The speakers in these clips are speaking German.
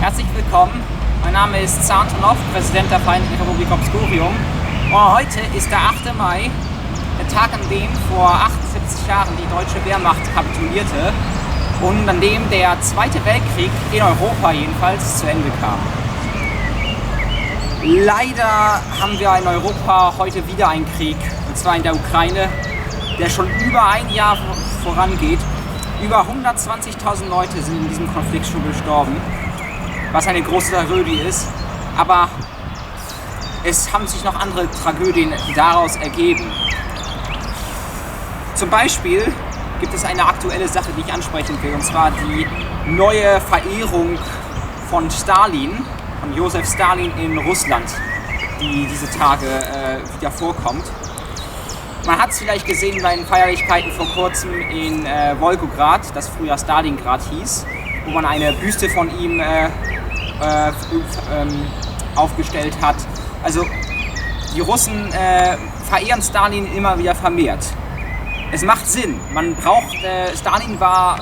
Herzlich willkommen. Mein Name ist Zahn Antonov, Präsident der Vereinigten Republik Obscurium. Und heute ist der 8. Mai, der Tag, an dem vor 78 Jahren die deutsche Wehrmacht kapitulierte und an dem der Zweite Weltkrieg in Europa jedenfalls zu Ende kam. Leider haben wir in Europa heute wieder einen Krieg, und zwar in der Ukraine, der schon über ein Jahr vorangeht. Über 120.000 Leute sind in diesem Konflikt schon gestorben, was eine große Tragödie ist, aber es haben sich noch andere Tragödien daraus ergeben. Zum Beispiel gibt es eine aktuelle Sache, die ich ansprechen will, und zwar die neue Verehrung von Stalin, von Josef Stalin in Russland, die diese Tage wieder vorkommt. Man hat es vielleicht gesehen bei den Feierlichkeiten vor kurzem in Wolgograd, das früher Stalingrad hieß, wo man eine Büste von ihm aufgestellt hat. Also die Russen verehren Stalin immer wieder vermehrt. Es macht Sinn. Man braucht, Stalin war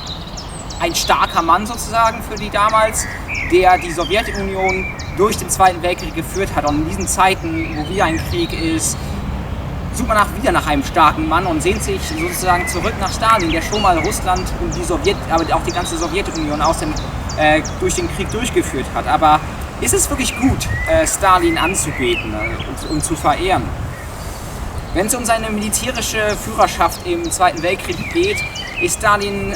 ein starker Mann sozusagen für die damals, der die Sowjetunion durch den Zweiten Weltkrieg geführt hat. Und in diesen Zeiten, wo wieder ein Krieg ist, sucht man wieder nach einem starken Mann und sehnt sich sozusagen zurück nach Stalin, der schon mal Russland und aber auch die ganze Sowjetunion durch den Krieg durchgeführt hat. Aber ist es wirklich gut, Stalin anzubeten und zu verehren? Wenn es um seine militärische Führerschaft im Zweiten Weltkrieg geht, ist Stalin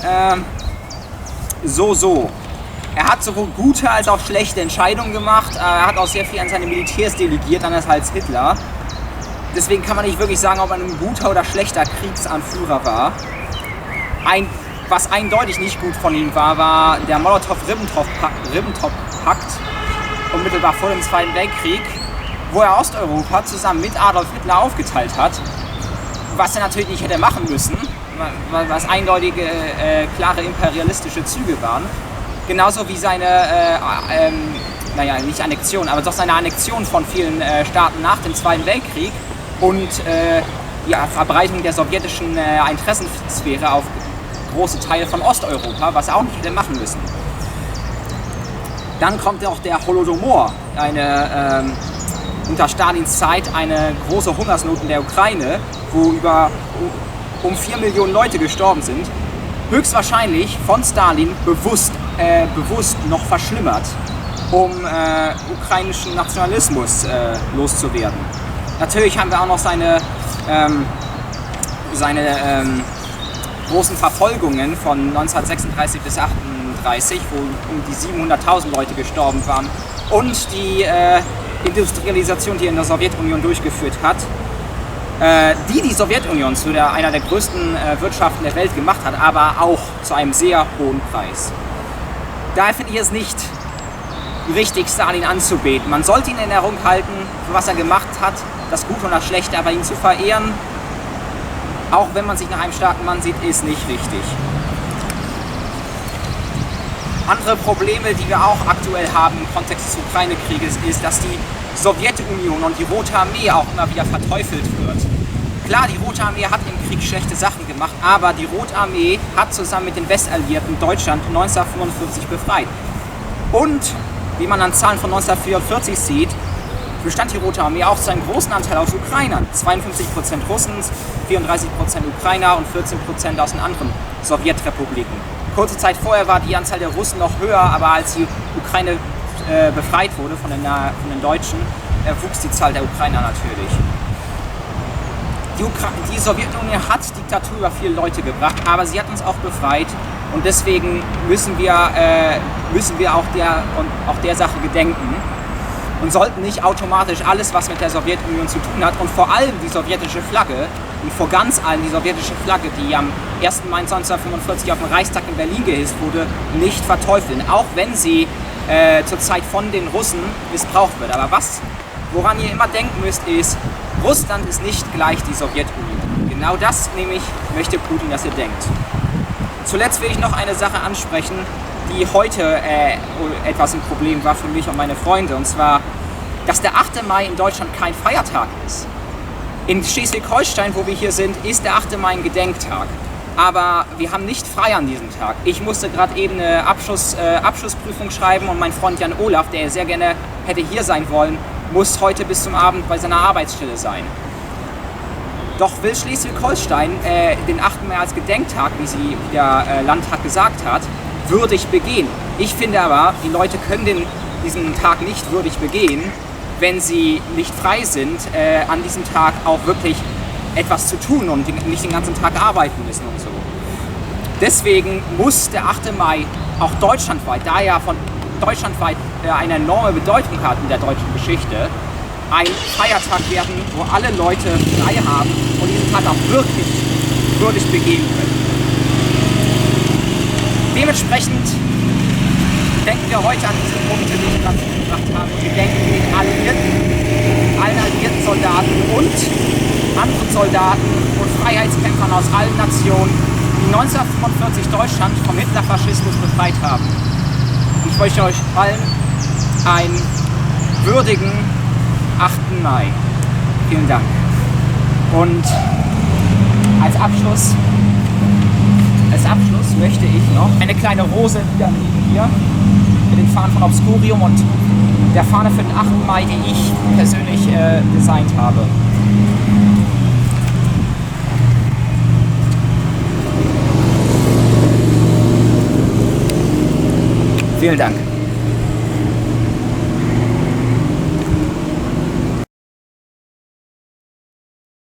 so. Er hat sowohl gute als auch schlechte Entscheidungen gemacht. Er hat auch sehr viel an seine Militärs delegiert, anders als Hitler. Deswegen kann man nicht wirklich sagen, ob er ein guter oder schlechter Kriegsanführer war. Was eindeutig nicht gut von ihm war der Molotow-Ribbentrop-Pakt unmittelbar vor dem Zweiten Weltkrieg, wo er Osteuropa zusammen mit Adolf Hitler aufgeteilt hat, was er natürlich nicht hätte machen müssen, was eindeutige, klare imperialistische Züge waren. Genauso wie seine, nicht Annexion, aber doch seine Annexion von vielen Staaten nach dem Zweiten Weltkrieg und die Verbreitung der sowjetischen Interessensphäre auf große Teile von Osteuropa, was er auch nicht hätte machen müssen. Dann kommt auch der Holodomor, unter Stalins Zeit eine große Hungersnot in der Ukraine, wo um 4 Millionen Leute gestorben sind, höchstwahrscheinlich von Stalin bewusst noch verschlimmert, um ukrainischen Nationalismus loszuwerden. Natürlich haben wir auch noch seine großen Verfolgungen von 1936 bis 1938, wo um die 700.000 Leute gestorben waren, und die Industrialisation, die er in der Sowjetunion durchgeführt hat, die Sowjetunion zu einer der größten Wirtschaften der Welt gemacht hat, aber auch zu einem sehr hohen Preis. Daher finde ich es nicht richtig, Stalin anzubeten. Man sollte ihn in Erinnerung halten, für was er gemacht hat, das Gute und das Schlechte, aber ihn zu verehren, auch wenn man sich nach einem starken Mann sieht, ist nicht richtig. Andere Probleme, die wir auch aktuell haben im Kontext des Ukraine-Krieges, ist, dass die Sowjetunion und die Rote Armee auch immer wieder verteufelt wird. Klar, die Rote Armee hat im Krieg schlechte Sachen gemacht, aber die Rote Armee hat zusammen mit den Westalliierten Deutschland 1945 befreit. Und, wie man an Zahlen von 1944 sieht, bestand die Rote Armee auch zu einem großen Anteil aus Ukrainern. 52% Russen, 34% Ukrainer und 14% aus den anderen Sowjetrepubliken. Kurze Zeit vorher war die Anzahl der Russen noch höher, aber als die Ukraine befreit wurde von den Deutschen, wuchs die Zahl der Ukrainer natürlich. Die Sowjetunion hat Diktatur über viele Leute gebracht, aber sie hat uns auch befreit, und deswegen müssen wir auch der Sache gedenken und sollten nicht automatisch alles, was mit der Sowjetunion zu tun hat, und vor allem die sowjetische Flagge, und vor ganz allem die sowjetische Flagge, die am 1. Mai 1945 auf dem Reichstag in Berlin gehisst wurde, nicht verteufeln, auch wenn sie zurzeit von den Russen missbraucht wird. Aber woran ihr immer denken müsst, ist, Russland ist nicht gleich die Sowjetunion. Genau das nämlich möchte Putin, dass ihr denkt. Zuletzt will ich noch eine Sache ansprechen, die heute etwas ein Problem war für mich und meine Freunde, und zwar, dass der 8. Mai in Deutschland kein Feiertag ist. In Schleswig-Holstein, wo wir hier sind, ist der 8. Mai ein Gedenktag. aber wir haben nicht frei an diesem Tag. Ich musste gerade eben eine Abschlussprüfung schreiben und mein Freund Jan Olaf, der sehr gerne hätte hier sein wollen, muss heute bis zum Abend bei seiner Arbeitsstelle sein. Doch will Schleswig-Holstein den 8. Mai als Gedenktag, wie der Landtag gesagt hat, würdig begehen. Ich finde aber, die Leute können diesen Tag nicht würdig begehen, wenn sie nicht frei sind, an diesem Tag auch wirklich etwas zu tun und nicht den ganzen Tag arbeiten müssen und so. Deswegen muss der 8. Mai auch deutschlandweit, da er von deutschlandweit eine enorme Bedeutung hat in der deutschen Geschichte, ein Feiertag werden, wo alle Leute frei haben und diesen Tag auch wirklich würdig begehen können. Dementsprechend denken wir heute an diese Punkte, die ich gerade gebracht habe. Wir denken den allen alliierten Soldaten und anderen Soldaten und Freiheitskämpfern aus allen Nationen, die 1945 Deutschland vom Hitlerfaschismus befreit haben. Ich wünsche euch allen einen würdigen 8. Mai. Vielen Dank. Und als Abschluss möchte ich noch eine kleine Rose niederlegen hier mit den Fahnen von Obscurium und der Fahne für den 8. Mai, die ich persönlich designt habe. Vielen Dank.